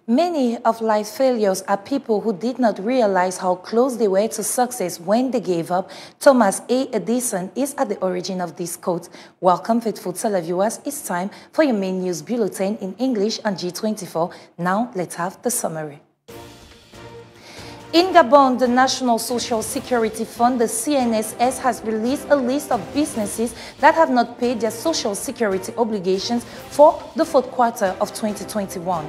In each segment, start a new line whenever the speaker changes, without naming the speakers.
Many of life's failures are people who did not realize how close they were to success when they gave up. Thomas A. Edison is at the origin of this quote. Welcome, faithful televiewers. It's time for your main news bulletin in English on G24. Now, let's have the summary. In Gabon, the National Social Security Fund, the CNSS, has released a list of businesses that have not paid their social security obligations for the fourth quarter of 2021.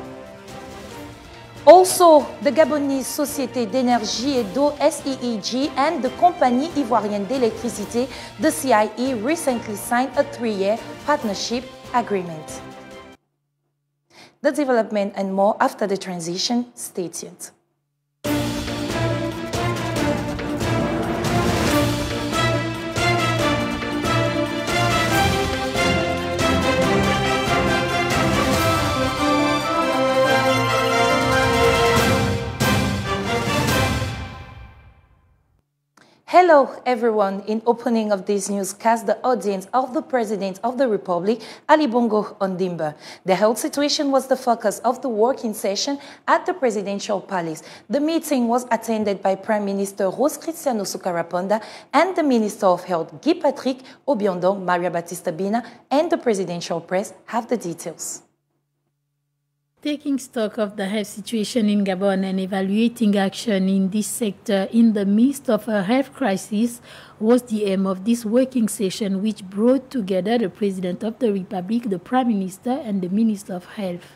Also, the Gabonese Société d'énergie et d'eau SEEG and the Compagnie Ivoirienne d'électricité, the CIE, recently signed a 3-year partnership agreement. The development and more after the transition. Stay tuned. Hello everyone. In opening of this newscast, the audience of the President of the Republic, Ali Bongo Ondimba. The health situation was the focus of the working session at the Presidential Palace. The meeting was attended by Prime Minister Rose Cristiano Sucaraponda and the Minister of Health, Guy Patrick Obiondong, Maria Batista Bina, and the Presidential Press have the details.
Taking stock of the health situation in Gabon and evaluating action in this sector in the midst of a health crisis was the aim of this working session, which brought together the President of the Republic, the Prime Minister, and the Minister of Health.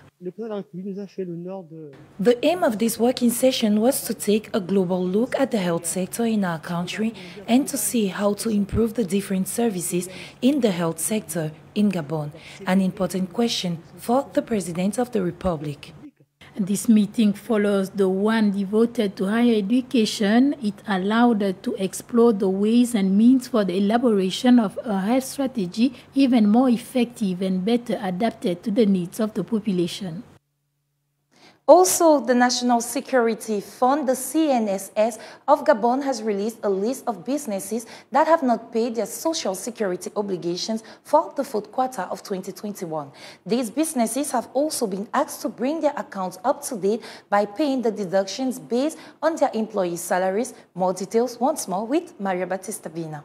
The aim of this working session was to take a global look at the health sector in our country and to see how to improve the different services in the health sector in Gabon, an important question for the President of the Republic.
This meeting follows the one devoted to higher education. It allowed us to explore the ways and means for the elaboration of a health strategy even more effective and better adapted to the needs of the population.
Also, the National Security Fund, the CNSS of Gabon, has released a list of businesses that have not paid their social security obligations for the fourth quarter of 2021. These businesses have also been asked to bring their accounts up to date by paying the deductions based on their employees' salaries. More details once more with Maria Batista Bina.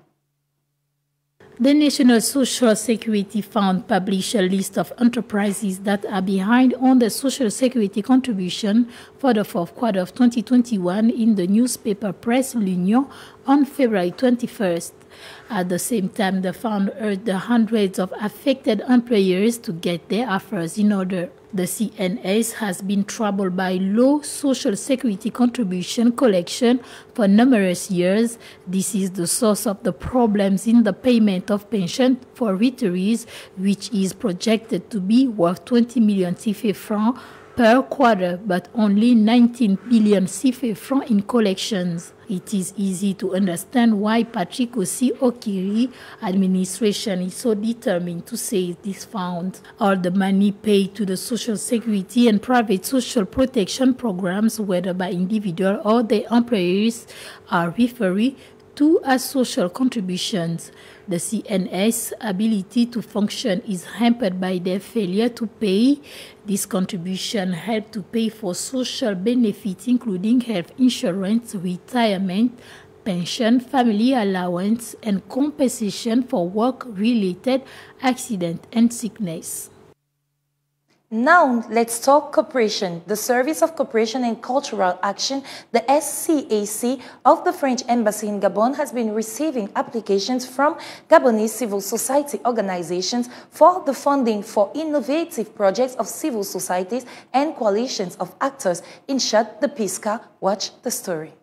The National Social Security Fund published a list of enterprises that are behind on the social security contribution for the fourth quarter of 2021 in the newspaper Presse L'Union on February 21st. At the same time, the fund urged the hundreds of affected employers to get their affairs in order. The CNS has been troubled by low social security contribution collection for numerous years. This is the source of the problems in the payment of pension for retirees, which is projected to be worth 20 million CFA francs per quarter, but only 19 billion CFA francs in collections. It is easy to understand why Patrick Okiri administration is so determined to save this fund. All the money paid to the social security and private social protection programs, whether by individual or their employers, are referred to as social contributions. The CNS ability to function is hampered by their failure to pay. This contribution help to pay for social benefits including health insurance, retirement, pension, family allowance, and compensation for work-related accident and sickness.
Now, let's talk cooperation. The Service of Cooperation and Cultural Action, the SCAC of the French Embassy in Gabon, has been receiving applications from Gabonese civil society organizations for the funding for innovative projects of civil societies and coalitions of actors. In short, the PISCA. Watch the story.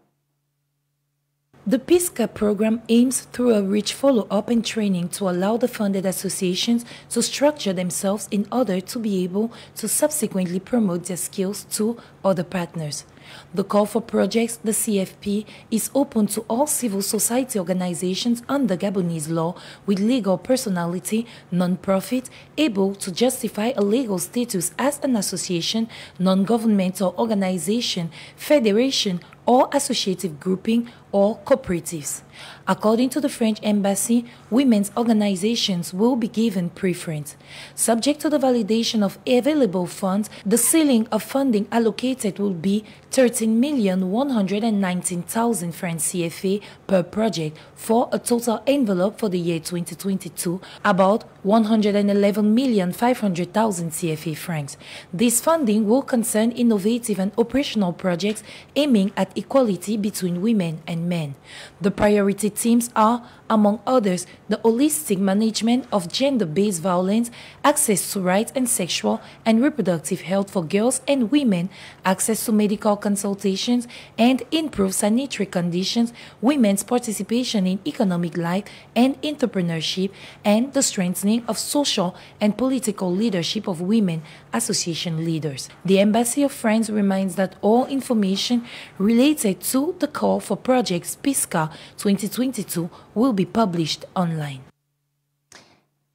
The PISCA program aims through a rich follow-up and training to allow the funded associations to structure themselves in order to be able to subsequently promote their skills to other partners. The call for projects, the CFP, is open to all civil society organizations under Gabonese law with legal personality, non-profit, able to justify a legal status as an association, non-governmental organization, federation, or associative grouping, or cooperatives. According to the French Embassy, women's organizations will be given preference. Subject to the validation of available funds, the ceiling of funding allocated will be 13,119,000 francs CFA per project for a total envelope for the year 2022, about 111,500,000 CFA francs. This funding will concern innovative and operational projects aiming at equality between women and men. The priority themes are, among others, the holistic management of gender-based violence, access to rights and sexual and reproductive health for girls and women, access to medical consultations, and improved sanitary conditions, women's participation in economic life and entrepreneurship, and the strengthening of social and political leadership of women association leaders. The Embassy of France reminds that all information related to the call for projects PISCA 2022 will be published online.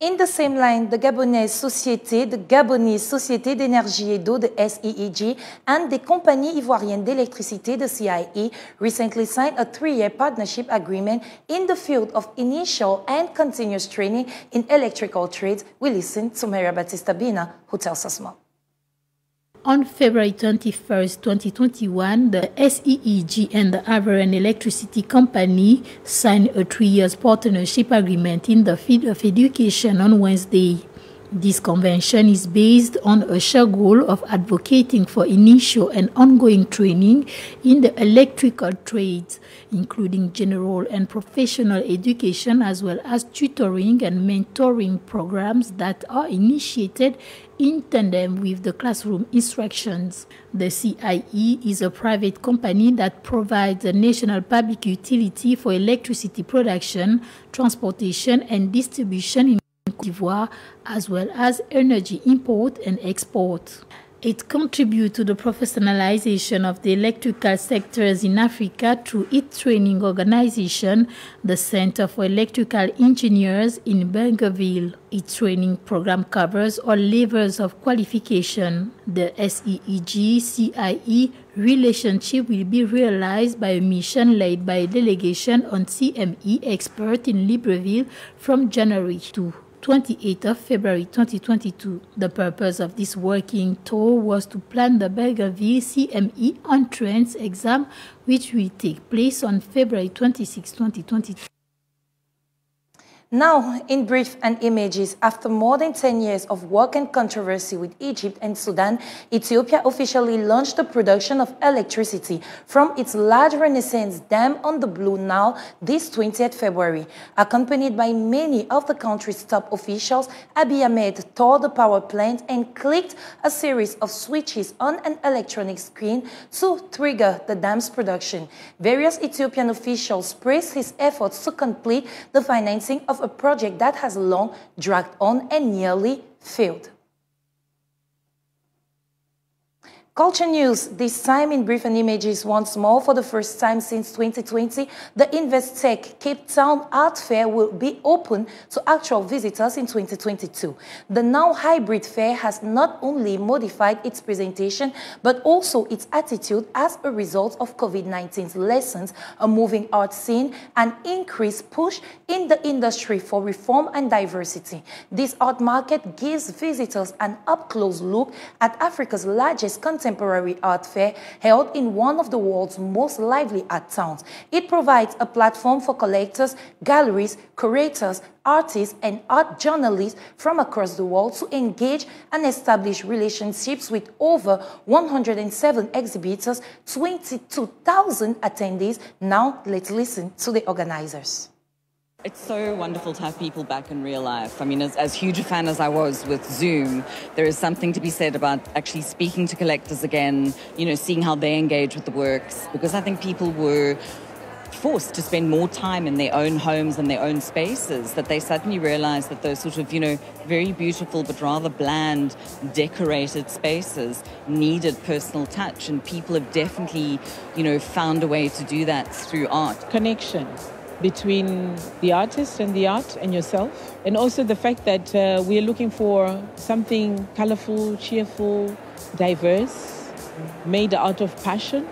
In the same line, the Gabonese Société d'énergie et d'eau, the SEEG, and the Compagnie Ivoirienne d'électricité, the CIE, recently signed a 3-year partnership agreement in the field of initial and continuous training in electrical trades. We listen to Maria Batista Bina, who tells us more.
On February 21, 2021, the SEEG and the Ivorian Electricity Company signed a 3-year partnership agreement in the field of education on Wednesday. This convention is based on a shared goal of advocating for initial and ongoing training in the electrical trades, including general and professional education, as well as tutoring and mentoring programs that are initiated in tandem with the classroom instructions. The CIE is a private company that provides a national public utility for electricity production, transportation, and distribution in Côte d'Ivoire, as well as energy import and export. It contributes to the professionalization of the electrical sectors in Africa through its training organization, the Center for Electrical Engineers in Bergerville. Its training program covers all levels of qualification. The SEEG-CIE relationship will be realized by a mission led by a delegation on CME expert in Libreville from January to 28th of February 2022. The purpose of this working tour was to plan the Bergerville CME entrance exam, which will take place on February 26, 2022.
Now, in brief and images, after more than 10 years of work and controversy with Egypt and Sudan, Ethiopia officially launched the production of electricity from its large Renaissance dam on the Blue Nile this 20th February. Accompanied by many of the country's top officials, Abiy Ahmed toured the power plant and clicked a series of switches on an electronic screen to trigger the dam's production. Various Ethiopian officials praised his efforts to complete the financing of a project that has long dragged on and nearly failed. Culture news, this time in brief and images once more. For the first time since 2020, the Investec Cape Town Art Fair will be open to actual visitors in 2022. The now hybrid fair has not only modified its presentation, but also its attitude as a result of COVID-19's lessons, a moving art scene, and increased push in the industry for reform and diversity. This art market gives visitors an up-close look at Africa's largest contemporary art fair held in one of the world's most lively art towns. It provides a platform for collectors, galleries, curators, artists, and art journalists from across the world to engage and establish relationships with over 107 exhibitors, 22,000 attendees. Now, let's listen to the organizers.
It's so wonderful to have people back in real life. I mean, as huge a fan as I was with Zoom, there is something to be said about actually speaking to collectors again, you know, seeing how they engage with the works, because I think people were forced to spend more time in their own homes and their own spaces, that they suddenly realized that those sort of, you know, very beautiful but rather bland, decorated spaces needed personal touch, and people have definitely, you know, found a way to do that through art.
Connection between the artist and the art and yourself, and also the fact that we're looking for something colorful, cheerful, diverse, made out of passion,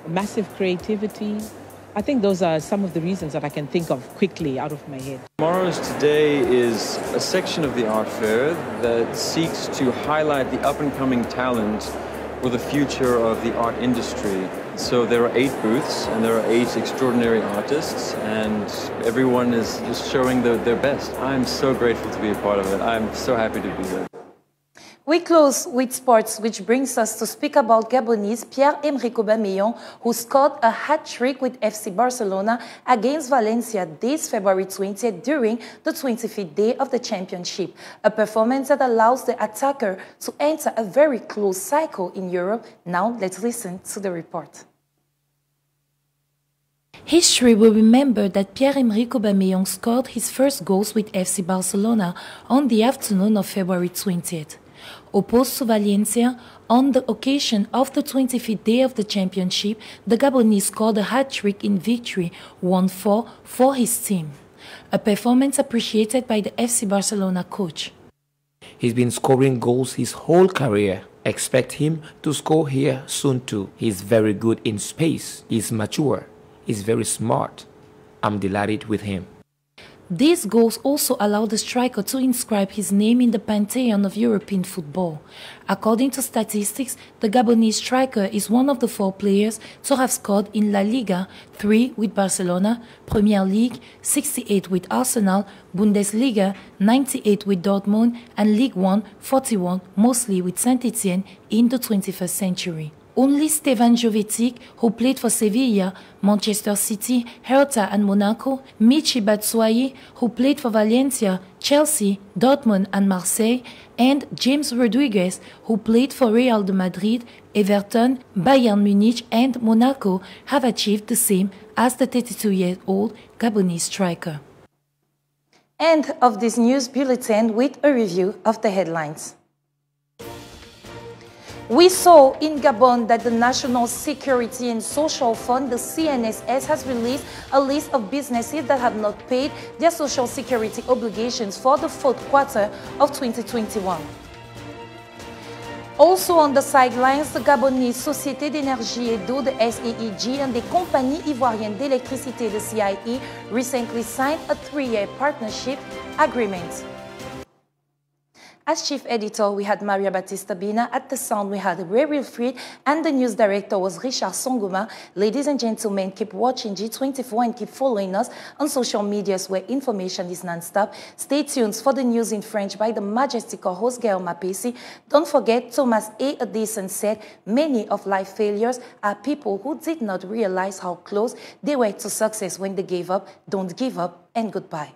massive creativity, I think those are some of the reasons that I can think of quickly out of my head.
Tomorrow's Today is a section of the art fair that seeks to highlight the up-and-coming talent for the future of the art industry. So there are 8 booths and there are 8 extraordinary artists, and everyone is just showing their best. I'm so grateful to be a part of it. I'm so happy to be there.
We close with sports, which brings us to speak about Gabonese Pierre-Emerick Aubameyang, who scored a hat-trick with FC Barcelona against Valencia this February 20th during the 25th day of the championship, a performance that allows the attacker to enter a very close cycle in Europe. Now let's listen to the report.
History will remember that Pierre-Emerick Aubameyang scored his first goals with FC Barcelona on the afternoon of February 20th. Opposed to Valencia, on the occasion of the 25th day of the championship, the Gabonese scored a hat-trick in victory 1-4 for his team, a performance appreciated by the FC Barcelona coach.
He's been scoring goals his whole career. Expect him to score here soon too. He's very good in space, he's mature, he's very smart. I'm delighted with him.
These goals also allow the striker to inscribe his name in the pantheon of European football. According to statistics, the Gabonese striker is one of the 4 players to have scored in La Liga, 3 with Barcelona, Premier League, 68 with Arsenal, Bundesliga, 98 with Dortmund, and Ligue 1, 41, mostly with Saint-Etienne in the 21st century. Only Stevan Jovetic, who played for Sevilla, Manchester City, Hertha and Monaco, Michy Batshuayi, who played for Valencia, Chelsea, Dortmund and Marseille, and James Rodriguez, who played for Real de Madrid, Everton, Bayern Munich and Monaco, have achieved the same as the 32-year-old Gabonese striker.
End of this news bulletin with a review of the headlines. We saw in Gabon that the National Security and Social Fund, the CNSS, has released a list of businesses that have not paid their social security obligations for the 4th quarter of 2021. Also on the sidelines, the Gabonese Société d'énergie et d'eau, the SEEG, and the Compagnie Ivoirienne d'électricité, the CIE, recently signed a 3-year partnership agreement. As chief editor, we had Maria Batista Bina. At the sound, we had Ray Wilfried, and the news director was Richard Songoma. Ladies and gentlemen, keep watching G24 and keep following us on social medias where information is non-stop. Stay tuned for the news in French by the majestical host Guillaume Mapesi. Don't forget, Thomas A. Edison said, many of life failures are people who did not realize how close they were to success when they gave up. Don't give up, and goodbye.